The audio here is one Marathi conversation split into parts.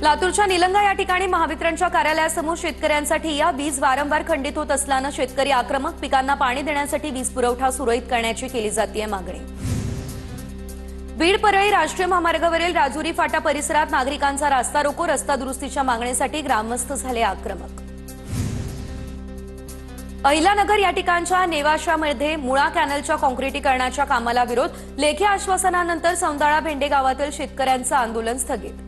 लातूरच्या निलंगा या ठिकाणी महावितरणच्या कार्यालयासमोर शेतकऱ्यांसाठी या वीज वारंवार खंडित होत असल्याने शेतकरी आक्रमक, पिकांना पाणी देण्यासाठी वीज पुरवठा सुरळीत करण्याची केली जाते मागणी। बीड परळी राष्ट्रीय महामार्गावरील राजुरी फाटा परिसरात नागरिकांचा रास्ता रोको, रस्ता दुरुस्तीच्या मागणीसाठी ग्रामस्थ झाले आक्रमक। अहिलानगर या ठिकाणच्या नेवाशामध्ये मुळा कॅनलच्या काँक्रिटीकरणाच्या कामाला विरोध, लेखी आश्वासनानंतर सौंदाळा भेंडे गावातील शेतकऱ्यांचं आंदोलन स्थगित।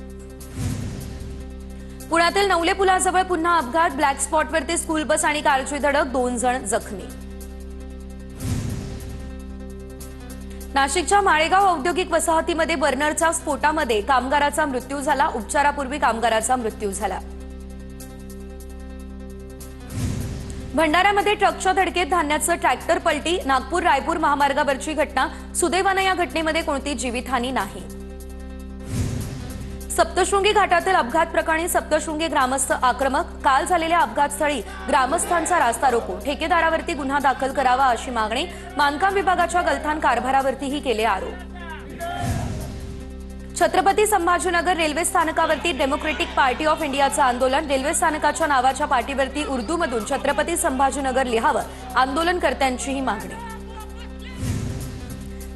पुण्यातील नवले पुलाजवळ पुन्हा अपघात, ब्लॅक स्पॉटवरती स्कूल बस आणि कारची धडक, 2 जण जखमी। नाशिकच्या माळेगाव औद्योगिक वसाहतीमध्ये बर्नरच्या स्फोटामध्ये कामगाराचा मृत्यू झाला, उपचारापूर्वी कामगाराचा मृत्यू झाला। भंडाऱ्यामध्ये ट्रकच्या धडकेत धान्याचं ट्रॅक्टर पलटी, नागपूर रायपूर महामार्गावरची घटना, सुदैवाने या घटनेमध्ये कोणती जीवितहानी नाही। सप्तशृंगी घाटातील अपघात प्रकरणी सप्तशृंगी ग्रामस्थ आक्रमक, काल झालेल्या अपघातस्थळी ग्रामस्थांचा रास्ता रोको, ठेकेदारावरती गुन्हा दाखल करावा अशी मागणी, बांधकाम विभागाच्या गलथान कारभारावरतीही केले आरोप। छत्रपती संभाजीनगर रेल्वे स्थानकावरती डेमोक्रेटिक पार्टी ऑफ इंडियाचं आंदोलन, रेल्वे स्थानकाच्या नावाच्या पाटीवरती उर्दूमधून छत्रपती संभाजीनगर लिहावं, आंदोलनकर्त्यांचीही मागणी।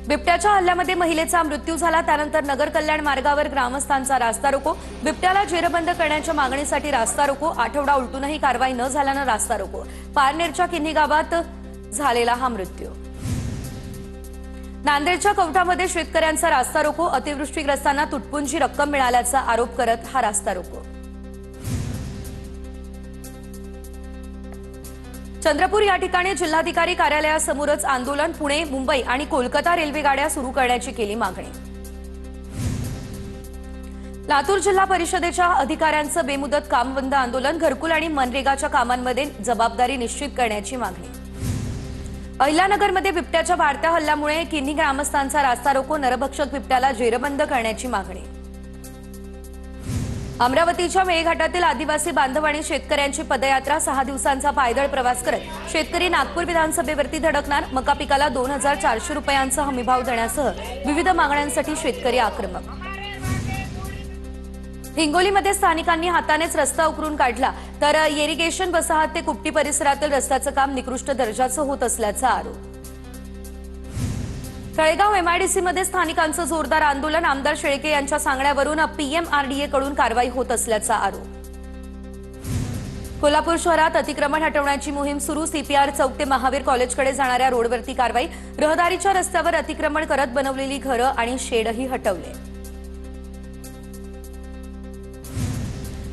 बिबट्याच्या हल्ल्यामध्ये महिलेचा मृत्यू झाला, त्यानंतर नगर कल्याण मार्गावर ग्रामस्थांचा रास्ता रोको, बिबट्याला जेरबंद करण्याच्या मागणीसाठी रास्ता रोको, आठवडा उलटूनही कारवाई न झाल्यानं रास्ता रोको, पारनेरच्या किन्ही गावात झालेला हा मृत्यू। नांदेडच्या कवठामध्ये शेतकऱ्यांचा रास्ता रोको, अतिवृष्टीग्रस्तांना तुटपुंजी रक्कम मिळाल्याचा आरोप करत हा रास्ता रोको। चंद्रपूर या ठिकाणी जिल्हाधिकारी कार्यालयासमोरच आंदोलन, पुणे, मुंबई आणि कोलकाता रेल्वे गाड्या सुरू करण्याची केली मागणी। लातूर जिल्हा परिषदेच्या अधिकाऱ्यांचं बेमुदत काम बंद आंदोलन, घरकुल आणि मनरेगाच्या कामांमध्ये जबाबदारी निश्चित करण्याची मागणी। अहिलानगरमध्ये बिबट्याच्या वाढत्या हल्ल्यामुळे किन्ही ग्रामस्थांचा रास्ता रोको, नरभक्षक बिबट्याला जेरबंद करण्याची मागणी। अमरावतीच्या मेळघाटातील आदिवासी बांधव आणि शेतकऱ्यांची पदयात्रा, 6 दिवसांचा पायदळ प्रवास करत शेतकरी नागपूर विधानसभेवरती धडकणार, मका पिकाला 2400 रुपयांचा हमीभाव देण्यासह विविध मागण्यांसाठी शेतकरी आक्रमक। हिंगोलीमध्ये स्थानिकांनी हातानेच रस्ता उकरून काढला, तर इरिगेशन वसाहत ते कुपटी परिसरातील रस्त्याचं काम निकृष्ट दर्जाचं होत असल्याचा आरोप। तळेगाव एमआयडीसीमध्ये स्थानिकांचं जोरदार आंदोलन, आमदार शेळके यांच्या सांगण्यावरून पीएमआरडीए कडून कारवाई होत असल्याचा आरोप। कोल्हापूर शहरात अतिक्रमण हटवण्याची मोहीम सुरू, सीपीआर चौक ते महावीर कॉलेजकडे जाणाऱ्या रोडवरती कारवाई, रहदारीच्या रस्त्यावर अतिक्रमण करत बनवलेली घरं आणि शेडही हटवले।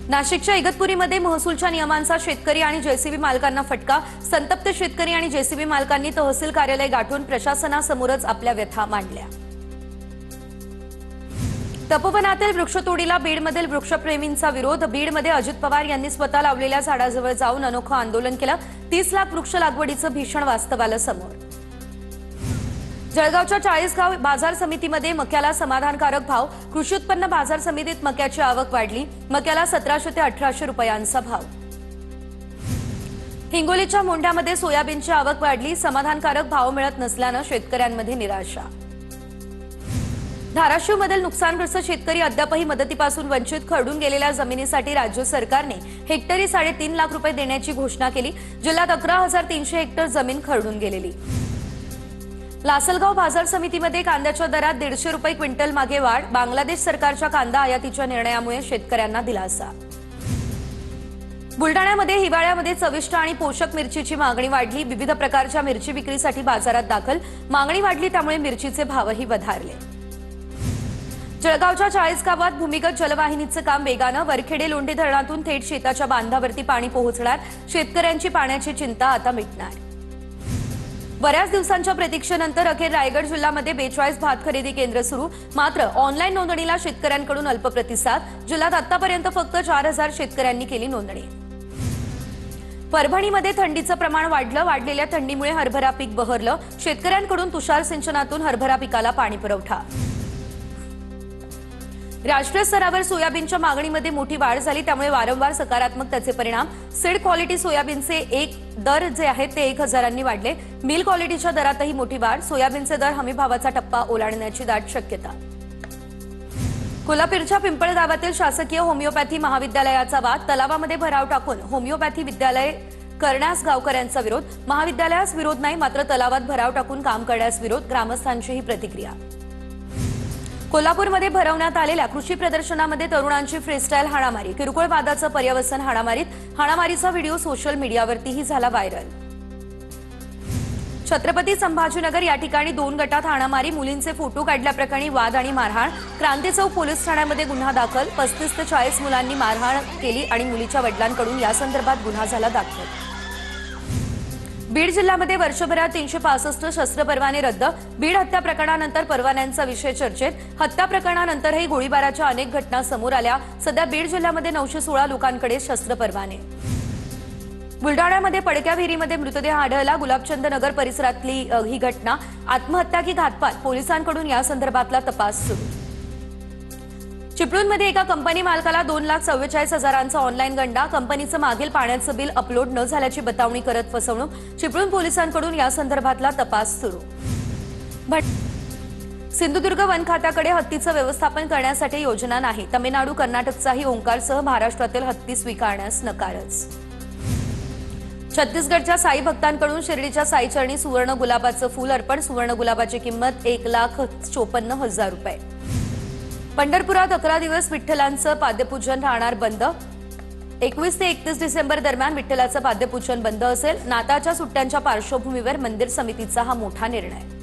नाशिकच्या इगतपुरीमध्ये महसूलच्या नियमांचा शेतकरी आणि जेसीबी मालकांना फटका, संतप्त शेतकरी आणि जेसीबी मालकांनी तहसील कार्यालय गाठून प्रशासनासमोरच आपल्या व्यथा मांडल्या। तपोवनातील वृक्षतोडीला बीडमधील वृक्षप्रेमींचा विरोध, बीडमध्ये अजित पवार यांनी स्वतः लावलेल्या झाडाजवळ जाऊन अनोखं आंदोलन केलं, 30 लाख वृक्ष लागवडीचं भीषण वास्तव आलं समोर। जळगावच्या 40गाव बाजार समितीमध्ये मक्याला समाधानकारक भाव, कृषी उत्पन्न बाजार समितीत मक्याची आवक वाढली, मक्याला 1700 ते 1800 रुपयांचा भाव। हिंगोलीच्या मोंढ्यामध्ये सोयाबीनची आवक वाढली, समाधानकारक भाव मिळत नसल्यानं शेतकऱ्यांमध्ये निराशा। धाराशिवमधील नुकसानग्रस्त शेतकरी अद्यापही मदतीपासून वंचित, खरडून गेलेल्या जमिनीसाठी राज्य सरकारने हेक्टरी 3.5 लाख रुपये देण्याची घोषणा केली, जिल्ह्यात 11,300 हेक्टर जमीन खरडून गेलेली। लासलगाव बाजार समितीमध्ये कांद्याच्या दरात 150 रुपये क्विंटल मागे वाढ, बांगलादेश सरकारच्या कांदा आयातीच्या निर्णयामुळे शेतकऱ्यांना दिलासा। बुलडाण्यामध्ये हिवाळ्यामध्ये चविष्ट आणि पोषक मिरचीची मागणी वाढली, विविध प्रकारच्या मिरची विक्रीसाठी बाजारात दाखल, मागणी वाढली त्यामुळे मिरचीचे भावही वधारले। जळगावच्या 40 गावात भूमिगत जलवाहिनीचं काम वेगानं, वरखेडे लोंढे धरणातून थेट शेताच्या बांधावरती पाणी पोहोचणार, शेतकऱ्यांची पाण्याची चिंता आता मिटणार। बऱ्याच दिवसांच्या प्रतीक्षेनंतर अखेर रायगड जिल्ह्यामध्ये 42 भात खरेदी केंद्र सुरू, मात्र ऑनलाईन नोंदणीला शेतकऱ्यांकडून अल्प प्रतिसाद, जिल्ह्यात आतापर्यंत फक्त 4000 शेतकऱ्यांनी केली नोंदणी। परभणीमध्ये थंडीचं प्रमाण वाढलं, वाढलेल्या थंडीमुळे हरभरा पीक बहरलं, शेतकऱ्यांकडून तुषार सिंचनातून हरभरा पिकाला पाणी पुरवठा। राष्ट्रीय स्तरावर सोयाबीनच्या मागणीमध्ये मोठी वाढ झाली, त्यामुळे वारंवार सकारात्मक त्याचे परिणाम। सीड क्वालिटी सोयाबीनचे एक दर जे आहेत ते 1000 वाढले, मिल क्वालिटीच्या दरातही मोठी वाढ, सोयाबीनचे दर हमीभावाचा टप्पा ओलांडण्याची दाट शक्यता। कोल्हापूरच्या पिंपळ गावातील शासकीय होमिओपॅथी महाविद्यालयाचा वाद, तलावामध्ये भराव टाकून होमिओपॅथी विद्यालय करण्यास गावकऱ्यांचा विरोध. महाविद्यालयास विरोध नाही, मात्र तलावात भराव टाकून काम करण्यास विरोध. ग्रामस्थांची ही प्रतिक्रिया. कोल्हापूरमध्ये भरवण्यात आलेल्या कृषी प्रदर्शनामध्ये तरुणांची फ्रीस्टाईल हाणामारी, किरकोळ वादाचं पर्यवसन हाणामारीचा व्हिडिओ सोशल मीडियावरतीही झाला व्हायरल. छत्रपती संभाजीनगर या ठिकाणी 2 गटात हाणामारी, मुलींचे फोटो काढल्याप्रकरणी वाद आणि मारहाण. क्रांती चौक पोलीस ठाण्यामध्ये गुन्हा दाखल. 35 ते 40 मुलांनी मारहाण केली आणि मुलीच्या वडिलांकडून या संदर्भात गुन्हा झाला दाखल. बीड जिल्ह्यामध्ये वर्षभरात 365 शस्त्र परवाने रद्द. बीड हत्या प्रकरणानंतर परवान्यांचा विषय चर्चेत. हत्या प्रकरणानंतरही गोळीबाराच्या अनेक घटना समोर आल्या. सध्या बीड जिल्ह्यामध्ये 916 लोकांकडे शस्त्र परवाने. बुलडाण्यामध्ये पडक्या विहिरीमध्ये मृतदेह आढळला. गुलाबचंद नगर परिसरातली ही घटना आत्महत्या की घातपात, पोलिसांकडून या संदर्भातला तपास सुरू. चिपळूणमध्ये एका कंपनी मालकाला 2,44,000चा ऑनलाईन गंडा. कंपनीचं मागील पाण्याचं बिल अपलोड न झाल्याची बतावणी करत फसवणूक. चिपळूण पोलिसांकडून या संदर्भातला तपास सुरू. सिंधुदुर्ग वन खात्याकडे हत्तीचं व्यवस्थापन करण्यासाठी योजना नाही. तमिळनाडू, कर्नाटकचाही ओंकारसह महाराष्ट्रातील हत्ती स्वीकारण्यास नकारच. छत्तीसगडच्या साई भक्तांकडून शिर्डीच्या साईचरणी सुवर्ण गुलाबाचं फूल अर्पण. सुवर्ण गुलाबाची किंमत 1,54,000 रुपये. पंढरपुरात 11 दिवस विठ्ठलांचं पाद्यपूजन राहणार बंद. 21 ते 31 डिसेंबर दरम्यान विठ्ठलाचं पाद्यपूजन बंद असेल. नाताळच्या सुट्ट्यांच्या पार्श्वभूमीवर मंदिर समितीचा हा मोठा निर्णय.